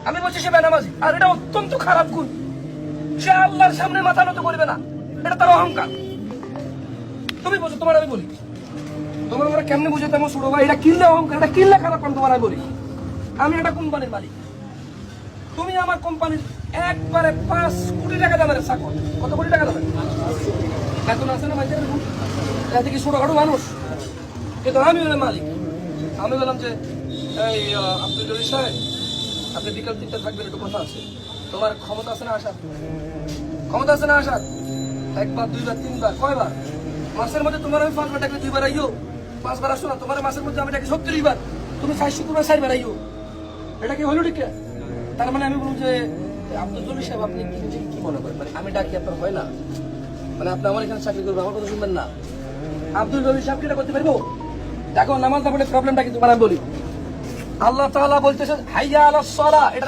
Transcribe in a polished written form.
আমি বলছি সে বেনামাজি, আর এটা অত্যন্ত খারাপ গুণ। সে আল্লাহর সামনে মাথা নত করবে না, এটা তার অহংকার। তুমি বলছো, তোমার আমি বলি, তোমার আমরা কেমনে বুঝে তেমন ছোট ভাই, এটা কিনলে অহংকার, এটা কিনলে খারাপ। তোমার আমি বলি, আমি একটা কোম্পানির মালিক, তুমি আমার কোম্পানির একবারে 5 কোটি টাকা দামের চাকর। কত কোটি টাকা দামের এখন আছে না ভাই? এতে কি ছোটখাটো মানুষ? কিন্তু আমি হলাম মালিক। আমি বললাম যে এই আব্দুল জলিল সাহেব, আপনি বিকাল 3টা থাকবেন, একটু কথা আছে। তোমার ক্ষমতা আছে না আসার? ক্ষমতা আছে না আসার? 1 বার 2 বার 3 বার, কয়বার? মাসের মধ্যে তোমার আমি 5 বার ডাকলে 2 বার আইও, 5 বার আসো না। তোমার মাসের মধ্যে আমি ডাকি 37 বার, তুমি 60 বার 4 বার আইও। এটা কি হলো ঠিক? তার মানে আমি বলুন যে আব্দুল জলিল সাহেব, আপনি কি মনে করেন? মানে আমি ডাকি আপনার হয় না? মানে আপনি আমার এখানে চাকরি করবেন, আমার কথা শুনবেন না? আব্দুল জলিল সাহেব কি এটা করতে পারবো? দেখো, নামাজ না পড়লে প্রবলেমটা কিন্তু আমি বলি। আল্লাহ তাআলা বলতেছেন হাইয়া আলাস সালাহ, এটা